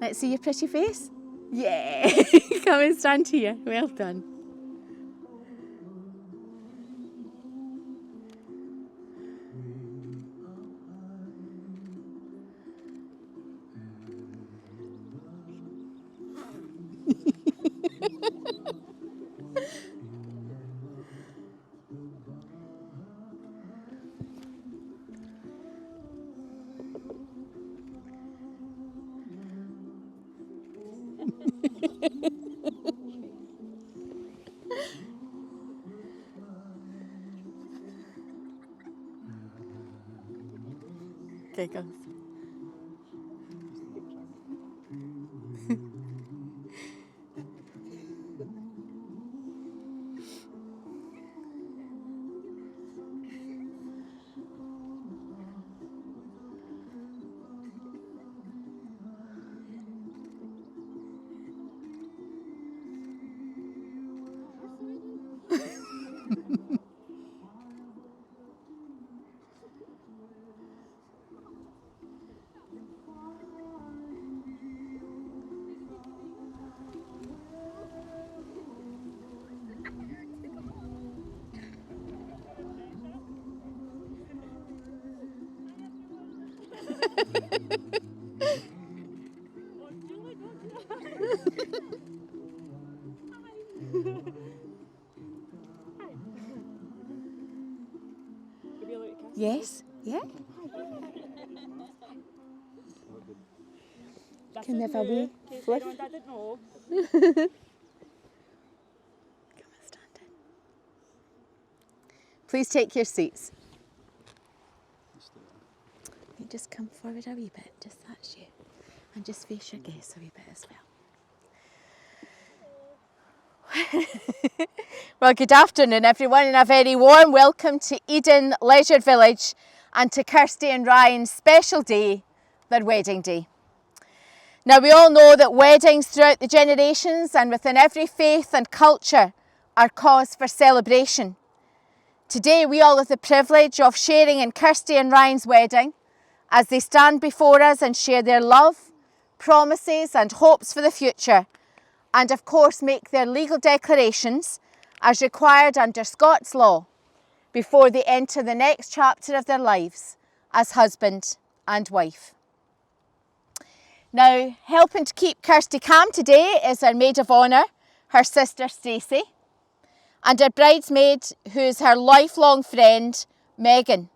Let's see your pretty face. Yeah, come and stand here. Well done. Giggles. Yes, yeah. Can they have a wee fliff? I didn't know. Come and stand in. Please take your seats. You just come forward a wee bit, just that's you. And just face your guests a wee bit as well. Well, good afternoon everyone, and a very warm welcome to Eden Leisure Village and to Kirsty and Ryan's special day, their wedding day. Now, we all know that weddings throughout the generations and within every faith and culture are cause for celebration. Today we all have the privilege of sharing in Kirsty and Ryan's wedding as they stand before us and share their love, promises and hopes for the future, and of course make their legal declarations as required under Scots law before they enter the next chapter of their lives as husband and wife. Now, helping to keep Kirsty calm today is her maid of honour, her sister Stacey, and her bridesmaid, who is her lifelong friend, Megan.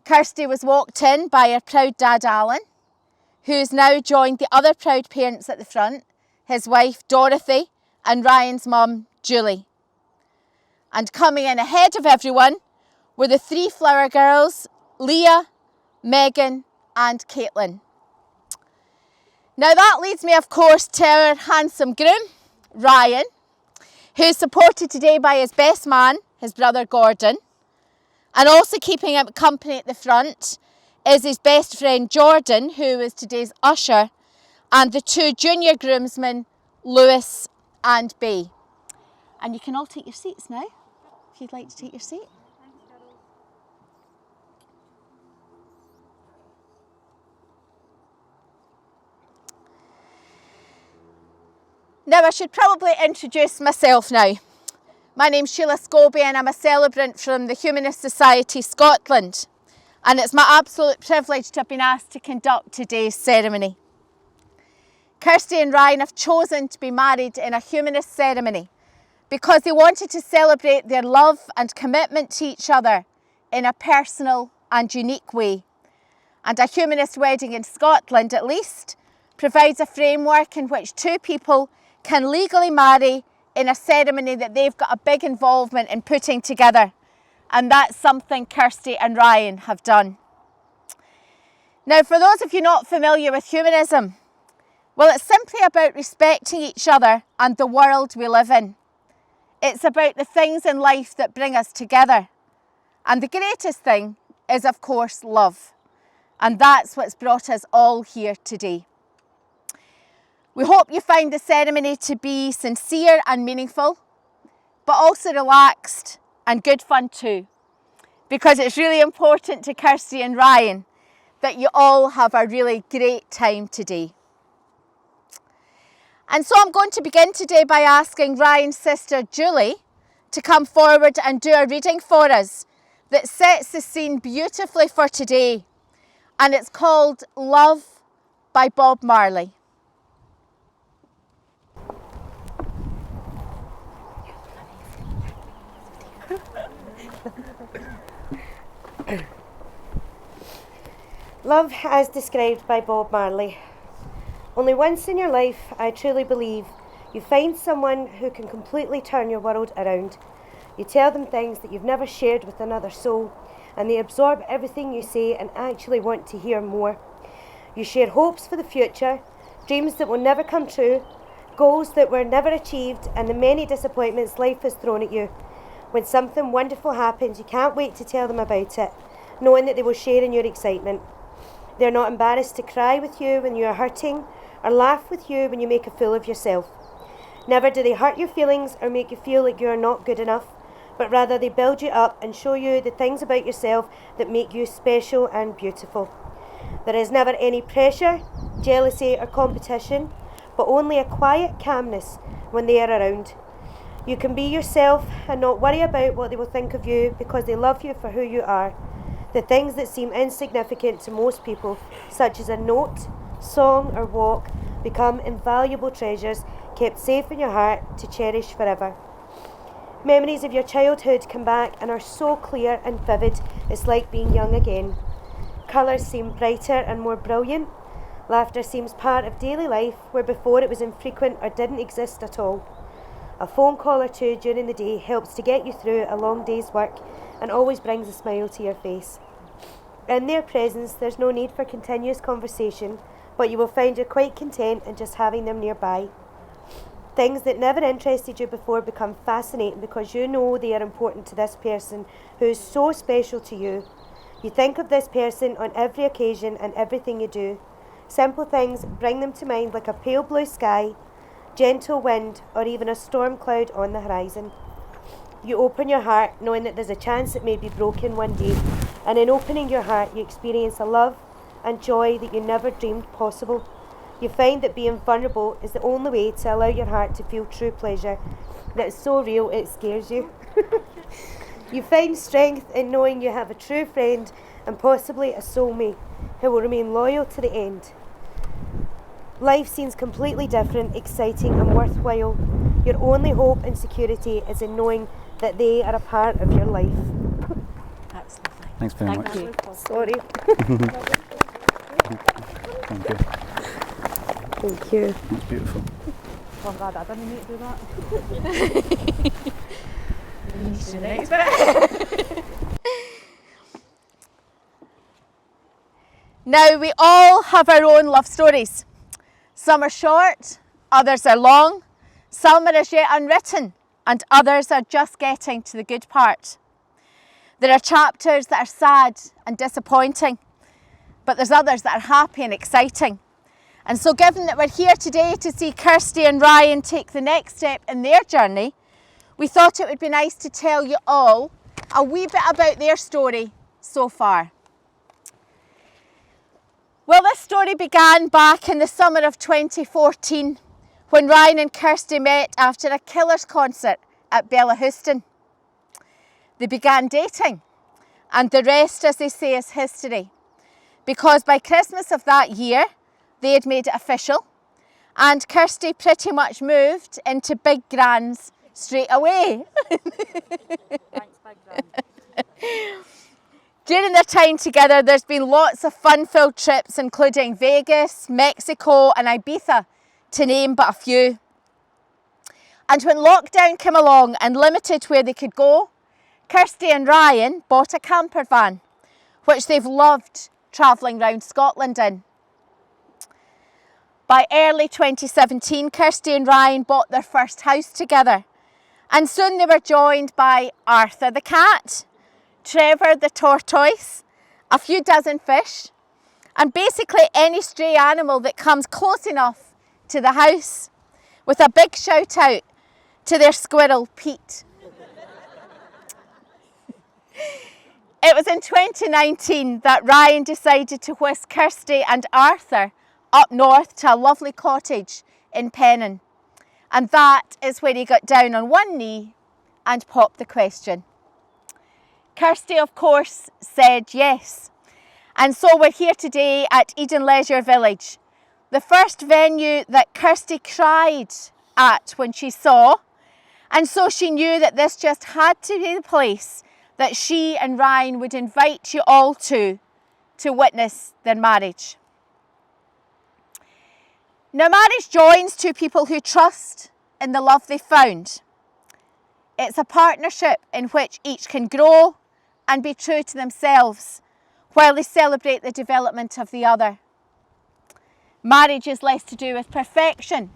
Kirsty was walked in by her proud dad, Alan, who's now joined the other proud parents at the front, his wife, Dorothy, and Ryan's mum, Julie. And coming in ahead of everyone were the three flower girls, Leah, Megan, and Caitlin. Now that leads me, of course, to our handsome groom, Ryan, who's supported today by his best man, his brother Gordon, and also keeping him company at the front is his best friend Jordan, who is today's usher, and the two junior groomsmen, Lewis and Bay. And you can all take your seats now, if you'd like to take your seat. Now, I should probably introduce myself now. My name's Sheila Scobie and I'm a celebrant from the Humanist Society Scotland. And it's my absolute privilege to have been asked to conduct today's ceremony. Kirsty and Ryan have chosen to be married in a humanist ceremony because they wanted to celebrate their love and commitment to each other in a personal and unique way. And a humanist wedding in Scotland, at least, provides a framework in which two people can legally marry in a ceremony that they've got a big involvement in putting together. And that's something Kirsty and Ryan have done. Now, for those of you not familiar with humanism, well, it's simply about respecting each other and the world we live in. It's about the things in life that bring us together. And the greatest thing is, of course, love. And that's what's brought us all here today. We hope you find the ceremony to be sincere and meaningful, but also relaxed and good fun too, because it's really important to Kirsty and Ryan that you all have a really great time today. And so I'm going to begin today by asking Ryan's sister Julie to come forward and do a reading for us that sets the scene beautifully for today. And it's called Love by Bob Marley. Love as described by Bob Marley. Only once in your life, I truly believe, you find someone who can completely turn your world around. You tell them things that you've never shared with another soul, and they absorb everything you say and actually want to hear more. You share hopes for the future, dreams that will never come true, goals that were never achieved, and the many disappointments life has thrown at you. When something wonderful happens, you can't wait to tell them about it, knowing that they will share in your excitement. They're not embarrassed to cry with you when you are hurting or laugh with you when you make a fool of yourself. Never do they hurt your feelings or make you feel like you are not good enough, but rather they build you up and show you the things about yourself that make you special and beautiful. There is never any pressure, jealousy or competition, but only a quiet calmness when they are around. You can be yourself and not worry about what they will think of you because they love you for who you are. The things that seem insignificant to most people, such as a note, song or walk, become invaluable treasures kept safe in your heart to cherish forever. Memories of your childhood come back and are so clear and vivid, it's like being young again. Colours seem brighter and more brilliant. Laughter seems part of daily life where before it was infrequent or didn't exist at all. A phone call or two during the day helps to get you through a long day's work and always brings a smile to your face. In their presence, there's no need for continuous conversation, but you will find you're quite content in just having them nearby. Things that never interested you before become fascinating because you know they are important to this person who is so special to you. You think of this person on every occasion and everything you do. Simple things bring them to mind like a pale blue sky, gentle wind, or even a storm cloud on the horizon. You open your heart knowing that there's a chance it may be broken one day, and in opening your heart you experience a love and joy that you never dreamed possible. You find that being vulnerable is the only way to allow your heart to feel true pleasure that is so real it scares you. You find strength in knowing you have a true friend and possibly a soulmate who will remain loyal to the end. Life seems completely different, exciting and worthwhile. Your only hope and security is in knowing that they are a part of your life. That's lovely. Thanks very much. Thank you. Sorry. Thank you. Thank you. That's beautiful. Well, I'm glad I didn't need to do that. Now, we all have our own love stories. Some are short, others are long, some are as yet unwritten, and others are just getting to the good part. There are chapters that are sad and disappointing, but there's others that are happy and exciting. And so given that we're here today to see Kirsty and Ryan take the next step in their journey, we thought it would be nice to tell you all a wee bit about their story so far. Well, this story began back in the summer of 2014 when Ryan and Kirsty met after a Killers concert at Bellahouston. They began dating, and the rest, as they say, is history. Because by Christmas of that year, they had made it official, and Kirsty pretty much moved into Big Gran's straight away. Thanks, Big Gran. During their time together, there's been lots of fun-filled trips, including Vegas, Mexico and Ibiza, to name but a few. And when lockdown came along and limited where they could go, Kirsty and Ryan bought a camper van, which they've loved travelling round Scotland in. By early 2017, Kirsty and Ryan bought their first house together, and soon they were joined by Arthur the cat, Trevor the tortoise, a few dozen fish, and basically any stray animal that comes close enough to the house, with a big shout out to their squirrel Pete. It was in 2019 that Ryan decided to whisk Kirsty and Arthur up north to a lovely cottage in Pennon, And that is where he got down on one knee and popped the question. Kirsty, of course, said yes. And so we're here today at Eden Leisure Village, the first venue that Kirsty cried at when she saw. And so she knew that this just had to be the place that she and Ryan would invite you all to witness their marriage. Now, marriage joins two people who trust in the love they found. It's a partnership in which each can grow and be true to themselves while they celebrate the development of the other. Marriage is less to do with perfection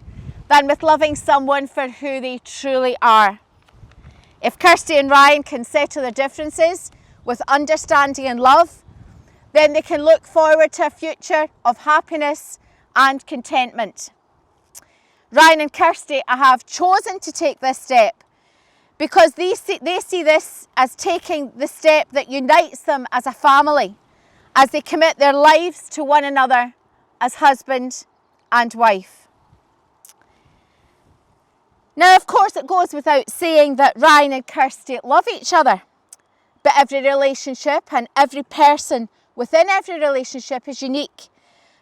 than with loving someone for who they truly are. If Kirsty and Ryan can settle their differences with understanding and love, then they can look forward to a future of happiness and contentment. Ryan and Kirsty have chosen to take this step because they see this as taking the step that unites them as a family, as they commit their lives to one another as husband and wife. Now, of course, it goes without saying that Ryan and Kirsty love each other, but every relationship and every person within every relationship is unique,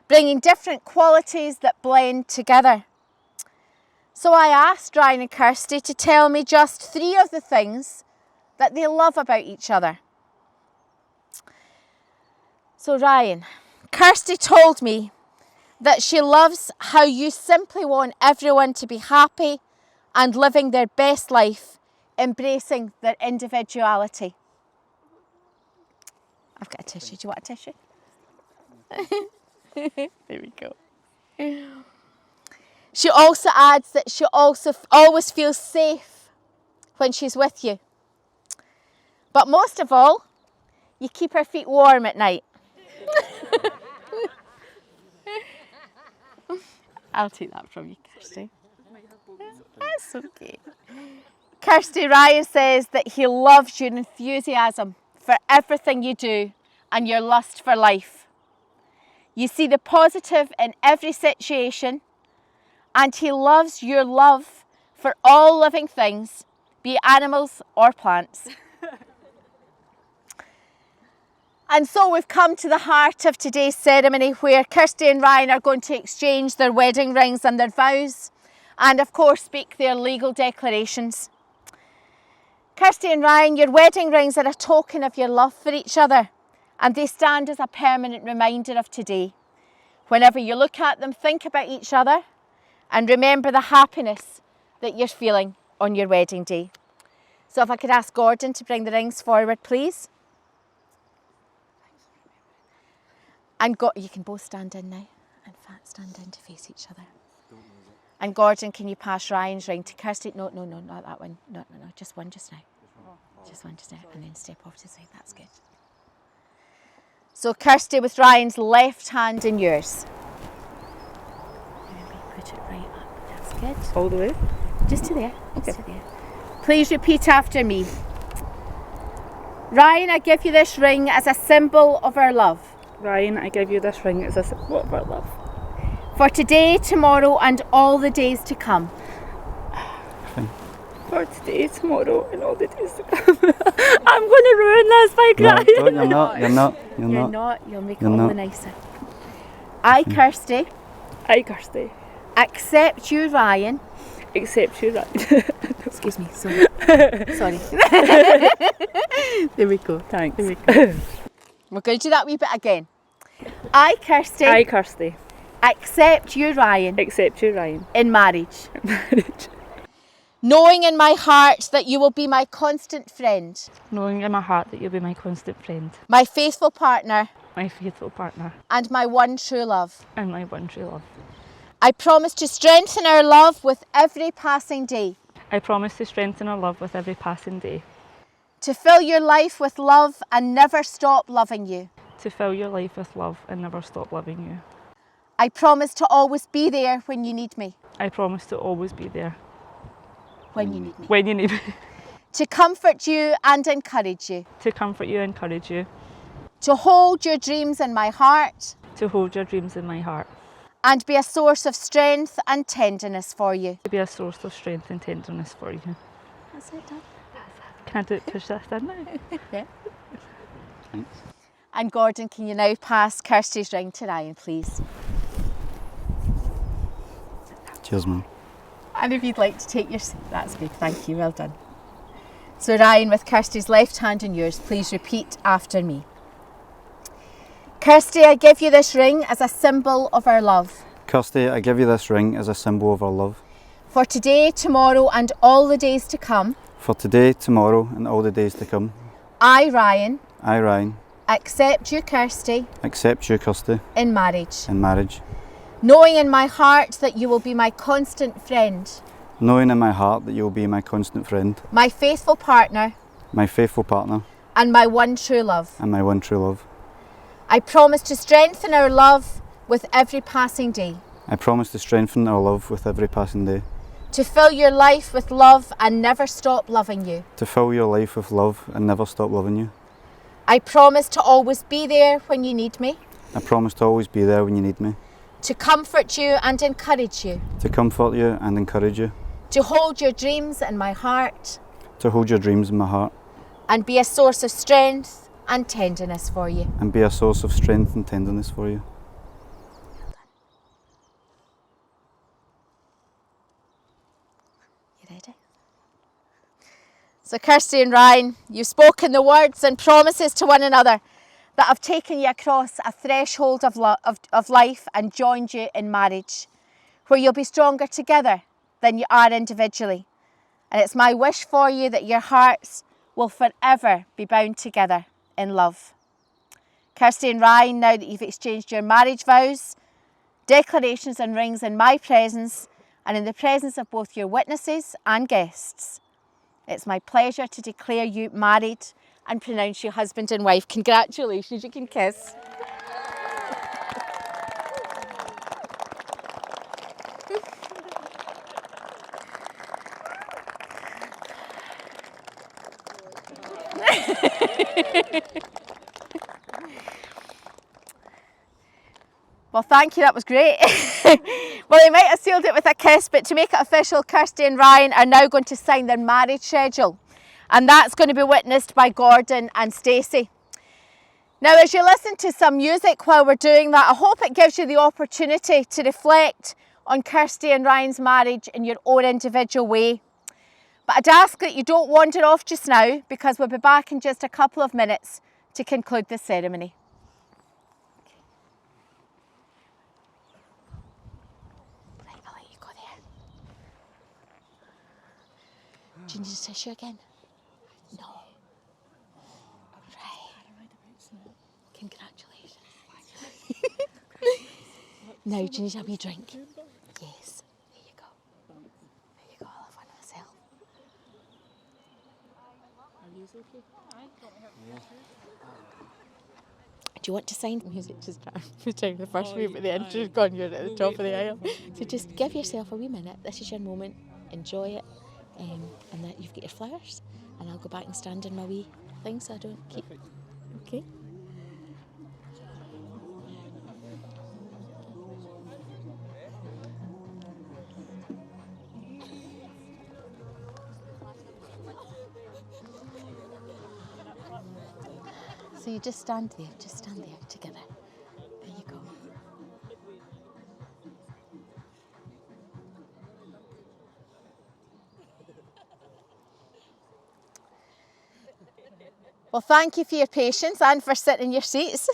bringing different qualities that blend together. So I asked Ryan and Kirsty to tell me just 3 of the things that they love about each other. So Ryan, Kirsty told me that she loves how you simply want everyone to be happy and living their best life, embracing their individuality. I've got a tissue. Do you want a tissue? There we go. She also adds that she also always feels safe when she's with you. But most of all, you keep her feet warm at night. I'll take that from you, Kirsty. That's okay. Kirsty, Ryan says that he loves your enthusiasm for everything you do and your lust for life. You see the positive in every situation, and he loves your love for all living things, be it animals or plants. And so we've come to the heart of today's ceremony, where Kirsty and Ryan are going to exchange their wedding rings and their vows, and of course speak their legal declarations. Kirsty and Ryan, your wedding rings are a token of your love for each other, and they stand as a permanent reminder of today. Whenever you look at them, think about each other and remember the happiness that you're feeling on your wedding day. So if I could ask Gordon to bring the rings forward, please. And you can both stand in now, and stand in to face each other. And Gordon, can you pass Ryan's ring to Kirsty? No, not that one. No, just one just now. Just one just now, and then step off to the side. That's good. So Kirsty, with Ryan's left hand in yours. Maybe put it right up. That's good. All the way? Just to there. Just to there. Please repeat after me. Ryan, I give you this ring as a symbol of our love. Ryan, I give you this ring as a symbol of our love. For today, tomorrow, and all the days to come. For today, tomorrow, and all the days to come. I'm going to ruin this by crying. No, you're not. You're not. You'll make You're it all not. the nicer. I, Kirsty, I, Kirsty, accept you, Ryan. accept you, Ryan. Excuse me, sorry. Sorry. There we go. Thanks. There we go. We're going to do that wee bit again. I, Kirsty, I, Kirsty, accept you, Ryan, accept you, Ryan, in marriage. marriage. Knowing in my heart that you will be my constant friend, Knowing in my heart that you'll be my constant friend, my faithful partner, my faithful partner, and my one true love. and my one true love. I promise to strengthen our love with every passing day, I promise to strengthen our love with every passing day, to fill your life with love and never stop loving you. to fill your life with love and never stop loving you. I promise to always be there when you need me. I promise to always be there When you need me. when you need me, To comfort you and encourage you. to comfort you, encourage you, To hold your dreams in my heart to hold your dreams in my heart, and be a source of strength and tenderness for you. To be a source of strength and tenderness for you. That's it, Dad. Can I do it, push this in now? Yeah. Thanks. And Gordon, can you now pass Kirsty's ring to Ryan, please? Cheers, Mum. And if you'd like to take your seat, that's good, thank you, well done. So Ryan, with Kirsty's left hand in yours, please repeat after me. Kirsty, I give you this ring as a symbol of our love. Kirsty, I give you this ring as a symbol of our love. For today, tomorrow and all the days to come, For today, tomorrow and all the days to come, I, Ryan, I, Ryan, accept you, Kirsty, accept you, Kirsty, in marriage, in marriage, knowing in my heart that you will be my constant friend, knowing in my heart that you will be my constant friend, my faithful partner, my faithful partner, and my one true love. and my one true love. I promise to strengthen our love with every passing day, I promise to strengthen our love with every passing day, to fill your life with love and never stop loving you. to fill your life with love and never stop loving you. I promise to always be there when you need me, I promise to always be there when you need me, to comfort you and encourage you, to comfort you and encourage you, to hold your dreams in my heart to hold your dreams in my heart, and be a source of strength and tenderness for you. and be a source of strength and tenderness for you. You ready? So Kirsty and Ryan, you've spoken the words and promises to one another that have taken you across a threshold of life and joined you in marriage, where you'll be stronger together than you are individually. And it's my wish for you that your hearts will forever be bound together in love. Kirsty and Ryan, now that you've exchanged your marriage vows, declarations and rings in my presence and in the presence of both your witnesses and guests, it's my pleasure to declare you married and pronounce you husband and wife. Congratulations, you can kiss. Well, thank you, that was great. Well, they might have sealed it with a kiss, but to make it official, Kirsty and Ryan are now going to sign their marriage schedule, and that's going to be witnessed by Gordon and Stacey. Now, as you listen to some music while we're doing that, I hope it gives you the opportunity to reflect on Kirsty and Ryan's marriage in your own individual way. But I'd ask that you don't wander off just now, because we'll be back in just a couple of minutes to conclude the ceremony. Right, I'll let you go there. Do you need a tissue again? No. Right. Congratulations. Now, do you need a wee drink? Yes. There you go. There you go. I'll have one myself. Do you want to sign? Music just started the first wee, but the end just gone. You're at the top of the aisle. So just give yourself a wee minute. This is your moment. Enjoy it. And that you've got your flowers. And I'll go back and stand in my wee thing so I don't keep. Okay. So you just stand there together. There you go. Well, thank you for your patience and for sitting in your seats.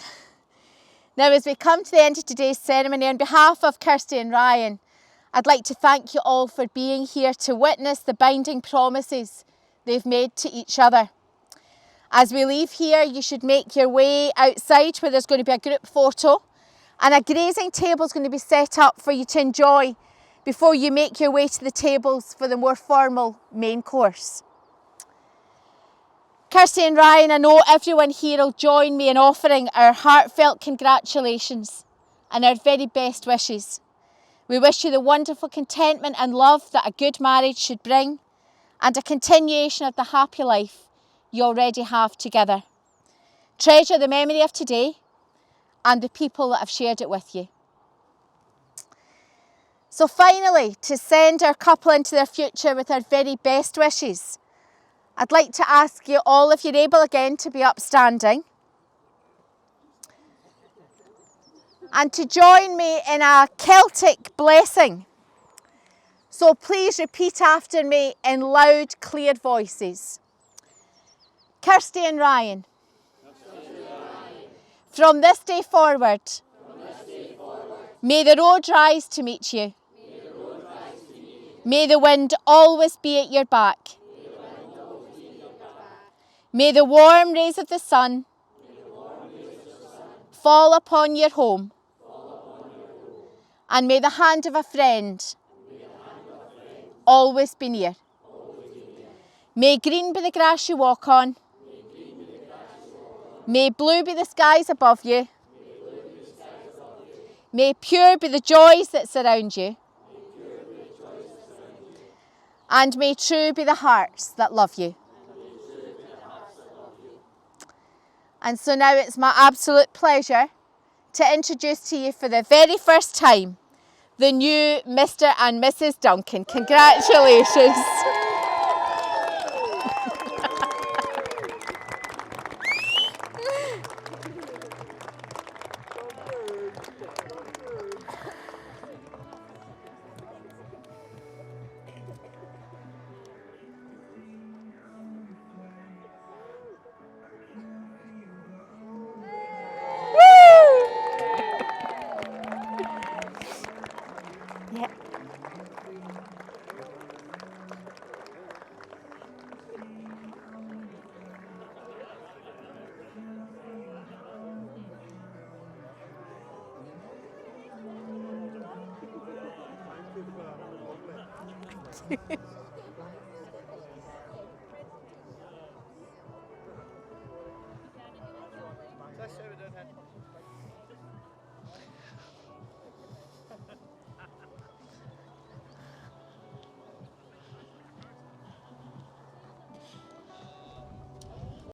Now, as we come to the end of today's ceremony, on behalf of Kirsty and Ryan, I'd like to thank you all for being here to witness the binding promises they've made to each other. As we leave here, you should make your way outside where there's going to be a group photo, and a grazing table is going to be set up for you to enjoy before you make your way to the tables for the more formal main course. Kirsty and Ryan, I know everyone here will join me in offering our heartfelt congratulations and our very best wishes. We wish you the wonderful contentment and love that a good marriage should bring, and a continuation of the happy life you already have together. Treasure the memory of today and the people that have shared it with you. So finally, to send our couple into their future with our very best wishes, I'd like to ask you all, if you're able again, to be upstanding and to join me in a Celtic blessing. So please repeat after me in loud, clear voices. Kirsty and Ryan, from this day forward, may the road rise to meet you. May the wind always be at your back. May the warm rays of the sun fall upon your home. And may the hand of a friend always be near. May green be the grass you walk on. May blue be the skies above you. May pure be the joys that surround you. And may true be the hearts that love you. And so now it's my absolute pleasure to introduce to you for the very first time the new Mr. and Mrs. Duncan. Congratulations. Yeah.